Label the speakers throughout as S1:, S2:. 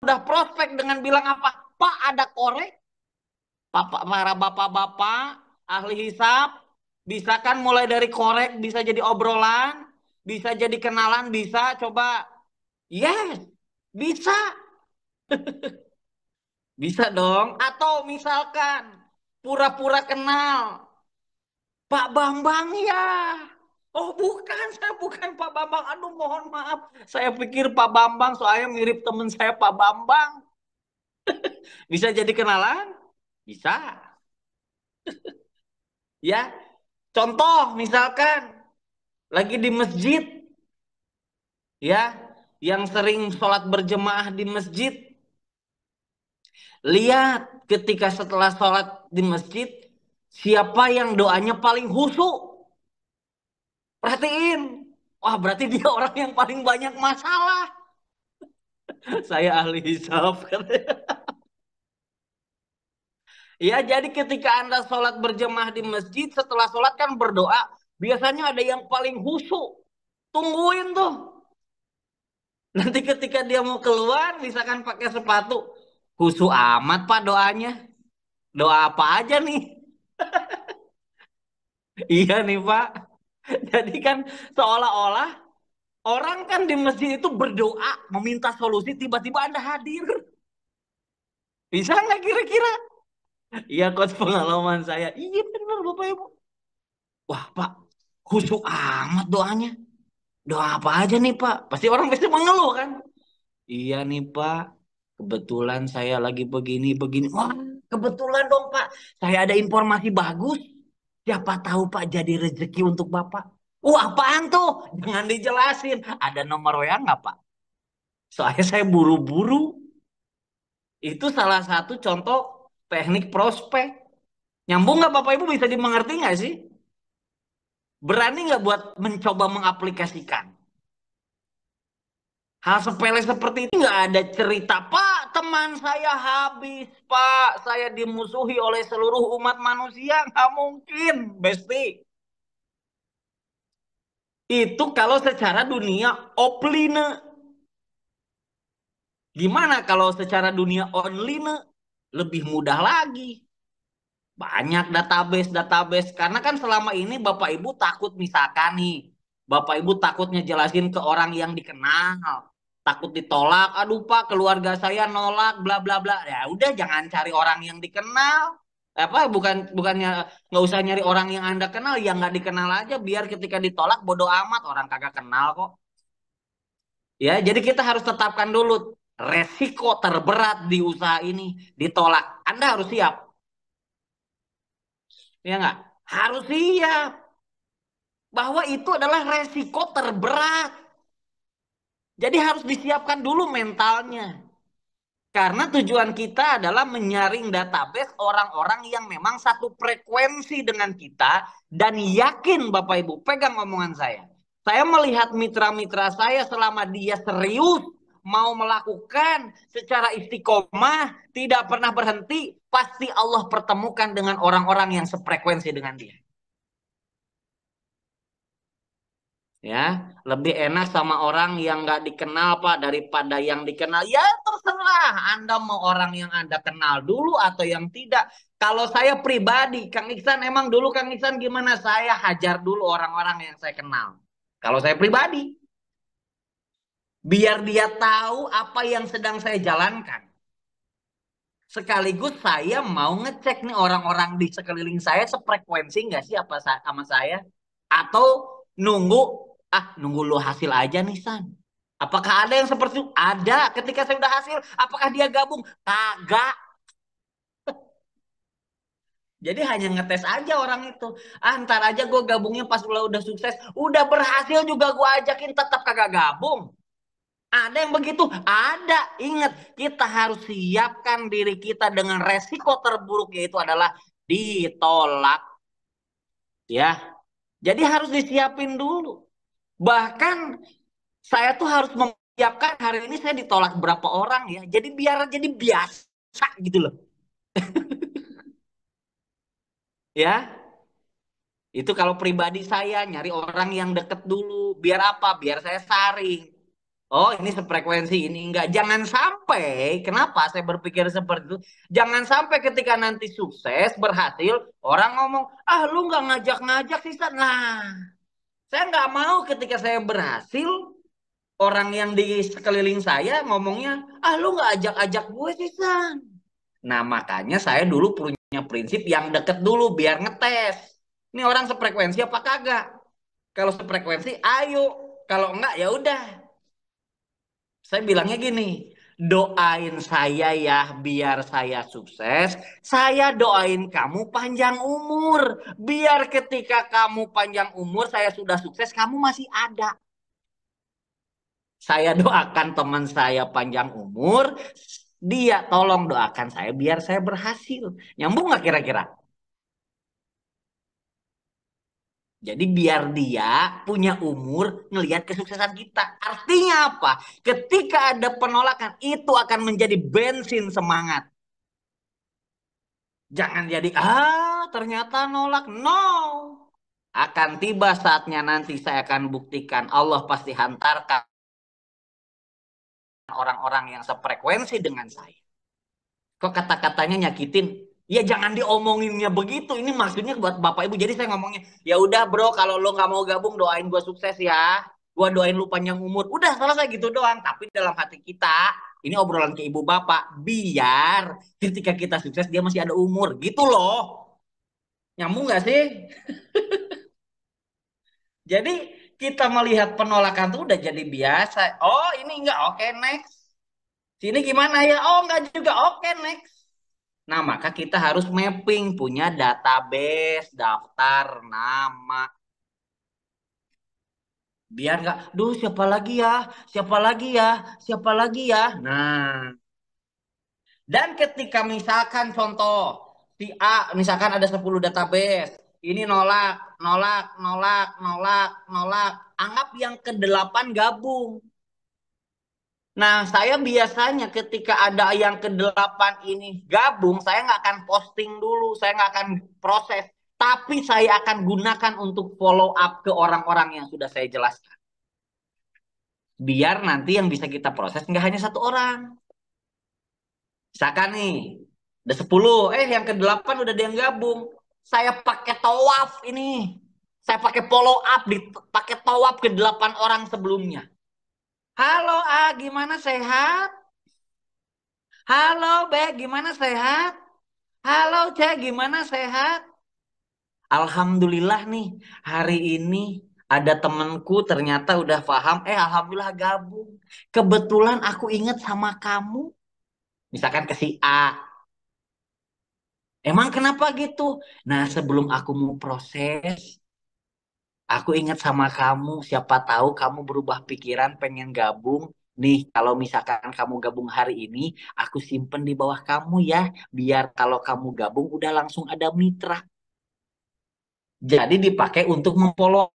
S1: Udah prospek dengan bilang apa? Pak, ada korek. Para bapak-bapak ahli hisab bisa kan mulai dari korek bisa jadi obrolan, bisa jadi kenalan, bisa coba. Yes, bisa. Bisa dong. Atau misalkan pura-pura kenal. Pak Bambang ya. Oh bukan, saya bukan Pak Bambang. Aduh mohon maaf. Saya pikir Pak Bambang soalnya mirip teman saya Pak Bambang. Bisa jadi kenalan? Bisa. Ya, contoh misalkan lagi di masjid ya, yang sering sholat berjemaah di masjid. Lihat ketika setelah sholat di masjid, siapa yang doanya paling khusyuk. Perhatiin. Wah berarti dia orang yang paling banyak masalah. Saya ahli hisab. Ya jadi ketika Anda sholat berjemaah di masjid, setelah sholat kan berdoa. Biasanya ada yang paling khusyuk. Tungguin tuh. Nanti ketika dia mau keluar, misalkan pakai sepatu. Khusyuk amat Pak doanya. Doa apa aja nih? Iya nih Pak. Jadi kan seolah-olah orang kan di masjid itu berdoa, meminta solusi, tiba-tiba Anda hadir. Bisa nggak kira-kira? Iya coach pengalaman saya. Iya benar Bapak Ibu. Wah Pak, khusyuk amat doanya. Doa apa aja nih Pak? Pasti orang pasti mengeluh kan? Iya nih Pak, kebetulan saya lagi begini-begini. Wah, kebetulan dong Pak. Saya ada informasi bagus. Siapa tahu Pak jadi rezeki untuk Bapak. Apaan tuh? Jangan dijelasin. Ada nomor WA nggak Pak? Soalnya saya buru-buru. Itu salah satu contoh teknik prospek. Nyambung nggak Bapak Ibu bisa dimengerti nggak sih? Berani nggak buat mencoba mengaplikasikan? Hal sepele seperti itu nggak ada cerita, Pak, teman saya habis, Pak, saya dimusuhi oleh seluruh umat manusia, nggak mungkin, Besti. Itu kalau secara dunia offline. Gimana kalau secara dunia online? Lebih mudah lagi. Banyak database-database. Karena kan selama ini Bapak Ibu takut misalkan nih. Bapak Ibu takutnya jelasin ke orang yang dikenal. Takut ditolak. Aduh Pak keluarga saya nolak bla bla bla. Ya udah jangan cari orang yang dikenal. Apa bukannya nggak usah nyari orang yang Anda kenal, yang nggak dikenal aja biar ketika ditolak bodo amat orang kagak kenal kok. Ya, jadi kita harus tetapkan dulu resiko terberat di usaha ini ditolak. Anda harus siap, ya nggak? Harus siap bahwa itu adalah resiko terberat. Jadi harus disiapkan dulu mentalnya. Karena tujuan kita adalah menyaring database orang-orang yang memang satu frekuensi dengan kita dan yakin Bapak Ibu, pegang omongan saya. Saya melihat mitra-mitra saya selama dia serius mau melakukan secara istiqomah, tidak pernah berhenti, pasti Allah pertemukan dengan orang-orang yang sefrekuensi dengan dia. Ya lebih enak sama orang yang nggak dikenal Pak daripada yang dikenal. Ya terserah Anda mau orang yang Anda kenal dulu atau yang tidak. Kalau saya pribadi Kang Iksan, emang dulu Kang Iksan gimana, saya hajar dulu orang-orang yang saya kenal. Kalau saya pribadi biar dia tahu apa yang sedang saya jalankan, sekaligus saya mau ngecek nih orang-orang di sekeliling saya sefrekuensi nggak sih apa sama saya, atau nunggu nunggu lu hasil aja nih San. Apakah ada yang seperti itu? Ada. Ketika saya udah hasil, apakah dia gabung? Kagak. Jadi hanya ngetes aja orang itu. Ntar aja gue gabungnya pas udah sukses. Udah berhasil juga gue ajakin tetap kagak gabung. Ada yang begitu? Ada. Ingat, kita harus siapkan diri kita dengan resiko terburuk yaitu adalah ditolak. Ya. Jadi harus disiapin dulu. Bahkan saya tuh harus mempersiapkan hari ini saya ditolak berapa orang ya. Jadi biar jadi biasa gitu loh. Ya, itu kalau pribadi saya nyari orang yang deket dulu. Biar apa? Biar saya saring. Oh, ini sefrekuensi ini enggak. Jangan sampai, kenapa saya berpikir seperti itu? Jangan sampai ketika nanti sukses, berhasil, orang ngomong, ah lu nggak ngajak-ngajak sih, San. Nah, saya nggak mau ketika saya berhasil, orang yang di sekeliling saya ngomongnya, ah lu nggak ajak-ajak gue sih, San. Nah, makanya saya dulu punya prinsip yang deket dulu, biar ngetes. Ini orang sefrekuensi apa kagak? Kalau sefrekuensi, ayo. Kalau enggak, ya udah. Saya bilangnya gini, doain saya ya biar saya sukses. Saya doain kamu panjang umur. Biar ketika kamu panjang umur, saya sudah sukses, kamu masih ada. Saya doakan teman saya panjang umur. Dia tolong doakan saya biar saya berhasil. Nyambung nggak kira-kira? Jadi biar dia punya umur ngelihat kesuksesan kita. Artinya apa? Ketika ada penolakan, itu akan menjadi bensin semangat. Jangan jadi, ternyata nolak. No. Akan tiba saatnya nanti saya akan buktikan. Allah pasti hantarkan orang-orang yang sefrekuensi dengan saya. Kok kata-katanya nyakitin? Ya jangan diomonginnya begitu. Ini maksudnya buat Bapak Ibu. Jadi saya ngomongnya, ya udah bro, kalau lo nggak mau gabung, doain gue sukses ya. Gue doain lu panjang umur. Udah selesai gitu doang. Tapi dalam hati kita, ini obrolan ke ibu bapak. Biar ketika kita sukses, dia masih ada umur. Gitu loh. Nyambung nggak sih? Jadi kita melihat penolakan tuh udah jadi biasa. Oh ini enggak, oke next. Sini gimana ya? Oh enggak juga, oke next. Nah, maka kita harus mapping, punya database, daftar nama. Biar nggak, duh siapa lagi ya, siapa lagi ya, siapa lagi ya. Nah, dan ketika misalkan contoh, si A, misalkan ada 10 database, ini nolak, nolak, nolak, nolak, nolak. Anggap yang ke-8 gabung. Nah, saya biasanya ketika ada yang ke-8 ini gabung, saya nggak akan posting dulu, saya nggak akan proses. Tapi saya akan gunakan untuk follow up ke orang-orang yang sudah saya jelaskan. Biar nanti yang bisa kita proses nggak hanya satu orang. Misalkan nih, ada 10, yang ke-8 udah ada yang gabung. Saya pakai tawaf ini. Saya pakai follow up, pakai tawaf ke 8 orang sebelumnya. Halo A, gimana sehat? Halo B, gimana sehat? Halo C, gimana sehat? Alhamdulillah nih, hari ini ada temenku ternyata udah paham. Alhamdulillah gabung. Kebetulan aku inget sama kamu. Misalkan ke si A. Emang kenapa gitu? Nah, sebelum aku mau proses, aku ingat sama kamu. Siapa tahu kamu berubah pikiran pengen gabung. Nih, kalau misalkan kamu gabung hari ini, aku simpen di bawah kamu ya. Biar kalau kamu gabung udah langsung ada mitra. Jadi dipakai untuk memfollow.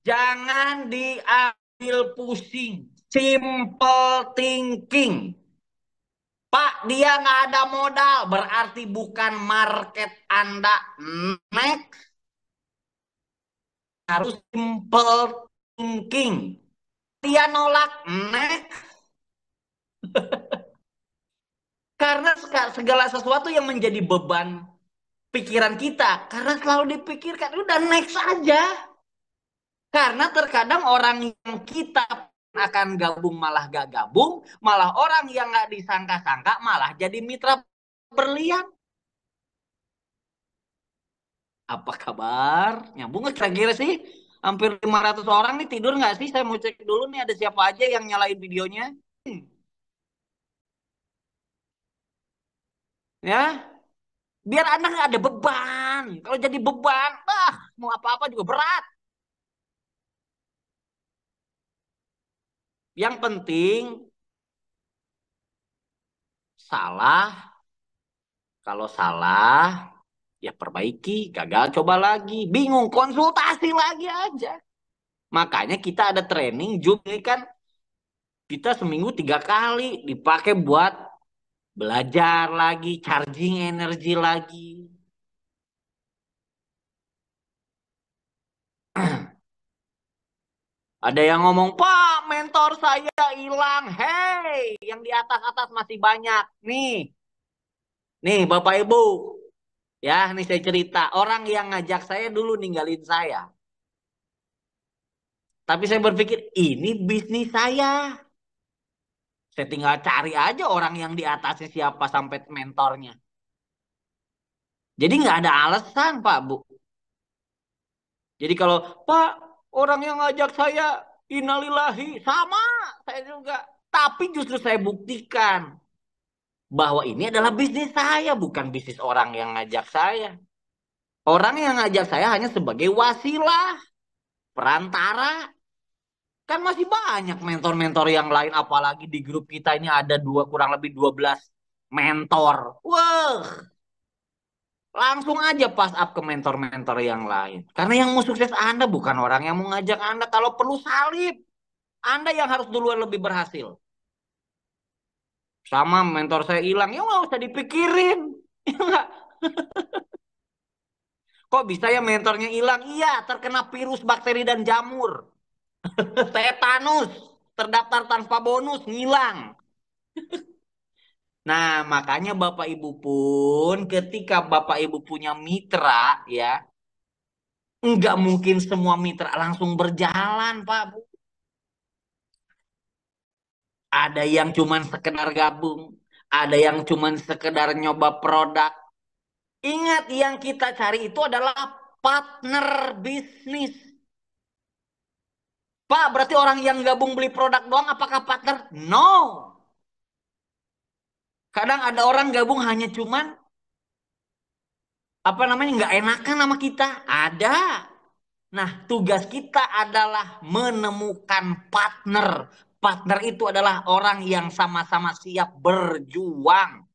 S1: Jangan diambil pusing. Simple thinking. Pak, dia nggak ada modal. Berarti bukan market Anda. Next, harus simple thinking. Dia nolak. Next. Karena segala sesuatu yang menjadi beban pikiran kita. Karena selalu dipikirkan. Udah next aja. Karena terkadang orang yang kita akan gabung malah gak gabung, malah orang yang gak disangka-sangka malah jadi mitra berlian. Apa kabar? Nyambung nggak kira-kira sih? Hampir 500 orang nih tidur nggak sih? Saya mau cek dulu nih ada siapa aja yang nyalain videonya. Hmm, ya, biar Anda nggak ada beban. Kalau jadi beban, mau apa-apa juga berat. Yang penting salah. Kalau salah, ya perbaiki. Gagal coba lagi. Bingung, konsultasi lagi aja. Makanya kita ada training Zoom ini kan kita seminggu 3 kali dipakai buat belajar lagi, charging energi lagi. Ada yang ngomong, Pak, mentor saya hilang. Hey, yang di atas-atas masih banyak. Nih Bapak Ibu. Ya, nih saya cerita. Orang yang ngajak saya dulu ninggalin saya. Tapi saya berpikir, ini bisnis saya. Saya tinggal cari aja orang yang di atasnya siapa sampai mentornya. Jadi nggak ada alasan, Pak, Bu. Jadi kalau, Pak, orang yang ngajak saya, innalillahi, sama, saya juga. Tapi justru saya buktikan bahwa ini adalah bisnis saya, bukan bisnis orang yang ngajak saya. Orang yang ngajak saya hanya sebagai wasilah, perantara. Kan masih banyak mentor-mentor yang lain, apalagi di grup kita ini ada kurang lebih 12 mentor. Wah, langsung aja pas up ke mentor-mentor yang lain. Karena yang mau sukses Anda bukan orang yang mau ngajak Anda. Kalau perlu salib, Anda yang harus duluan lebih berhasil. Sama mentor saya hilang, ya nggak usah dipikirin. Ya nggak? Kok bisa ya mentornya hilang? Iya, terkena virus, bakteri, dan jamur. Tetanus, terdaftar tanpa bonus, ngilang. Nah, makanya Bapak Ibu pun ketika Bapak Ibu punya mitra ya, nggak mungkin semua mitra langsung berjalan, Pak Bu. Ada yang cuman sekedar gabung, ada yang cuman sekedar nyoba produk. Ingat yang kita cari itu adalah partner bisnis. Pak, berarti orang yang gabung beli produk doang apakah partner? No. Kadang ada orang gabung hanya cuman apa namanya nggak enakan sama kita. Ada. Nah, tugas kita adalah menemukan partner. Partner itu adalah orang yang sama-sama siap berjuang.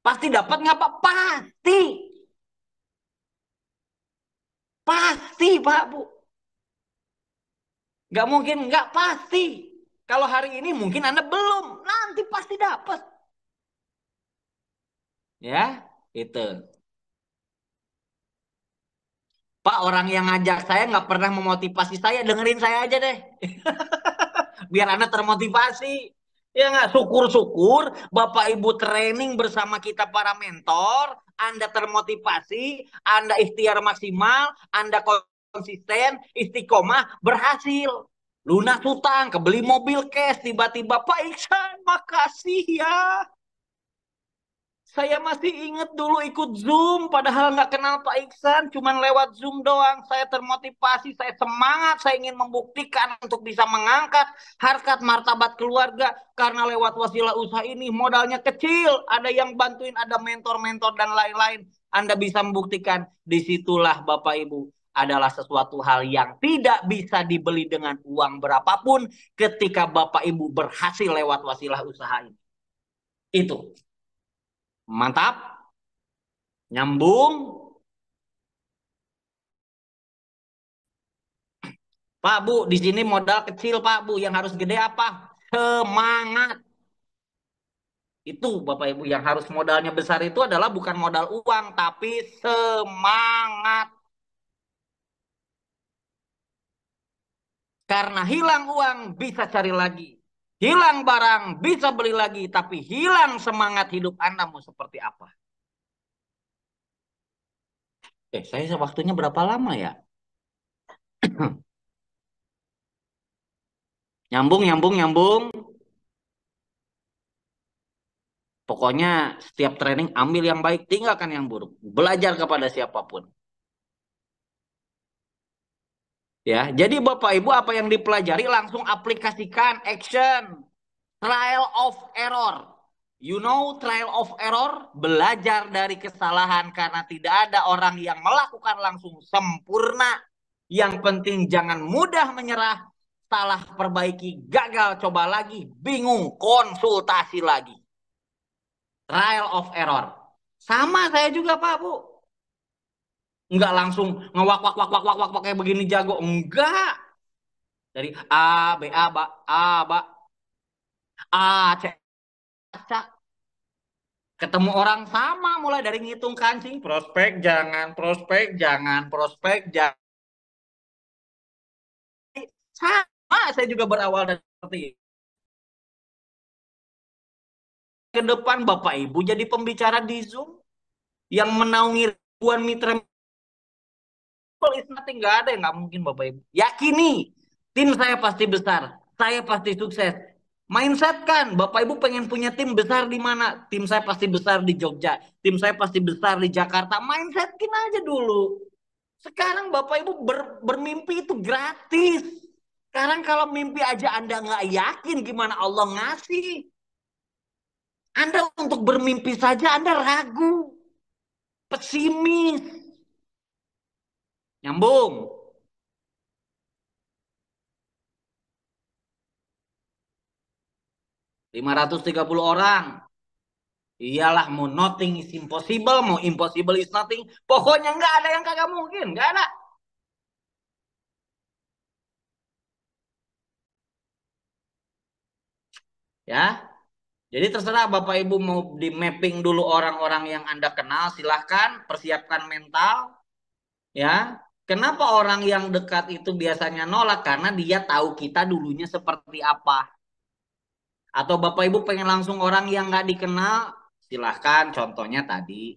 S1: Pasti dapat nggak Pak? Pasti. Pasti Pak Bu. Nggak mungkin nggak pasti. Kalau hari ini mungkin Anda belum. Nanti pasti dapat. Ya, itu. Pak, orang yang ngajak saya nggak pernah memotivasi saya. Dengerin saya aja deh. Biar Anda termotivasi. Ya nggak, syukur-syukur Bapak Ibu training bersama kita para mentor, Anda termotivasi, Anda ikhtiar maksimal, Anda konsisten, istiqomah, berhasil. Lunas hutang, kebeli mobil cash, tiba-tiba Pak Iksan, makasih ya. Saya masih ingat dulu ikut Zoom, padahal nggak kenal Pak Iksan, cuman lewat Zoom doang. Saya termotivasi, saya semangat, saya ingin membuktikan untuk bisa mengangkat harkat martabat keluarga. Karena lewat wasilah usaha ini modalnya kecil, ada yang bantuin, ada mentor-mentor dan lain-lain. Anda bisa membuktikan, disitulah Bapak Ibu adalah sesuatu hal yang tidak bisa dibeli dengan uang berapapun ketika Bapak Ibu berhasil lewat wasilah usaha ini. Itu. Mantap? Nyambung? Pak Bu, di sini modal kecil Pak Bu, yang harus gede apa? Semangat. Itu Bapak Ibu yang harus modalnya besar itu adalah bukan modal uang, tapi semangat. Karena hilang uang bisa cari lagi. Hilang barang bisa beli lagi, tapi hilang semangat hidup Anda mau seperti apa? Saya waktunya berapa lama ya? Nyambung, nyambung, nyambung. Pokoknya setiap training ambil yang baik, tinggalkan yang buruk. Belajar kepada siapapun. Ya, jadi Bapak Ibu apa yang dipelajari langsung aplikasikan action. Trial of error. You know trial of error? Belajar dari kesalahan karena tidak ada orang yang melakukan langsung sempurna. Yang penting jangan mudah menyerah. Salah perbaiki, gagal coba lagi, bingung konsultasi lagi. Trial of error. Sama saya juga Pak Bu. Enggak langsung ngewak wak wak wak wak wak kayak begini jago. Enggak. Dari A, B, A, B, A, B, A, C, C. Ketemu orang sama mulai dari ngitung kancing. Prospek jangan. Sama. saya juga berawal dari seperti itu. Ke depan Bapak Ibu jadi pembicara di Zoom yang menaungi ribuan mitra is nothing, nggak ada yang nggak mungkin Bapak Ibu. Yakini, tim saya pasti besar, saya pasti sukses. Mindset kan, Bapak Ibu pengen punya tim besar di mana? Tim saya pasti besar di Jogja, tim saya pasti besar di Jakarta. Mindsetkin aja dulu. Sekarang Bapak Ibu bermimpi itu gratis. Sekarang kalau mimpi aja Anda nggak yakin gimana Allah ngasih. Anda untuk bermimpi saja Anda ragu, pesimis. Nyambung. 530 orang. Iyalah, mau nothing is impossible, mau impossible is nothing. Pokoknya nggak ada yang kagak mungkin, nggak ada. Ya, jadi terserah Bapak Ibu mau di mapping dulu orang-orang yang Anda kenal, silahkan persiapkan mental. Ya, kenapa orang yang dekat itu biasanya nolak? Karena dia tahu kita dulunya seperti apa. Atau Bapak Ibu pengen langsung orang yang nggak dikenal, silahkan. Contohnya tadi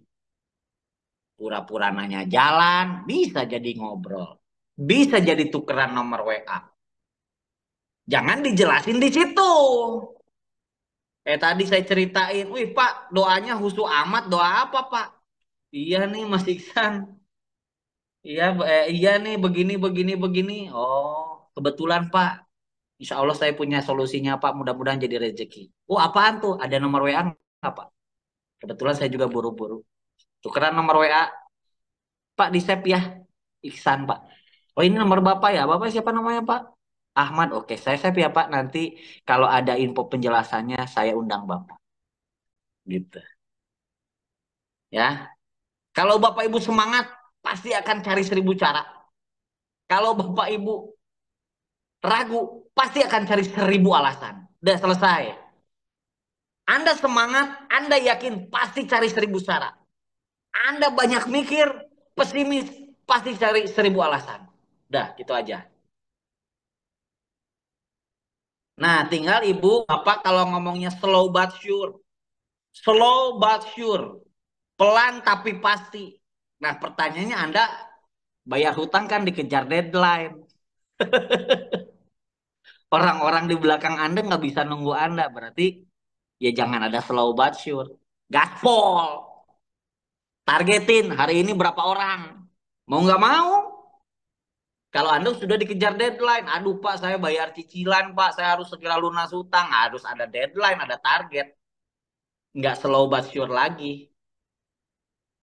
S1: pura-pura nanya jalan, bisa jadi ngobrol. Bisa jadi tukeran nomor WA. Jangan dijelasin di situ. Tadi saya ceritain, wih Pak, doanya husu amat, doa apa Pak? Iya nih Mas Iksan. Iya, iya nih begini, begini, begini. Oh, kebetulan Pak. Insya Allah saya punya solusinya Pak, mudah-mudahan jadi rezeki. Oh, apaan tuh? Ada nomor WA nggak Pak? Kebetulan saya juga buru-buru. Tukeran nomor WA, Pak di save ya. Iksan Pak. Oh ini nomor Bapak ya. Bapak siapa namanya Pak? Ahmad. Oke, saya save ya Pak. Nanti kalau ada info penjelasannya saya undang Bapak. Gitu. Ya. Kalau Bapak Ibu semangat, pasti akan cari 1.000 cara. Kalau Bapak Ibu ragu, pasti akan cari 1.000 alasan. Udah selesai. Anda semangat, Anda yakin pasti cari 1.000 cara. Anda banyak mikir, pesimis, pasti cari 1.000 alasan. Udah, gitu aja. Nah, tinggal Ibu, Bapak kalau ngomongnya slow but sure. Slow but sure. Pelan tapi pasti. Nah, pertanyaannya Anda bayar hutang kan dikejar deadline. Orang-orang di belakang Anda nggak bisa nunggu Anda. Berarti ya jangan ada slow but sure. Gaspol. Targetin hari ini berapa orang. Mau nggak mau. Kalau Anda sudah dikejar deadline. Aduh Pak, saya bayar cicilan Pak. Saya harus segera lunas hutang. Harus ada deadline, ada target. Nggak slow but sure lagi.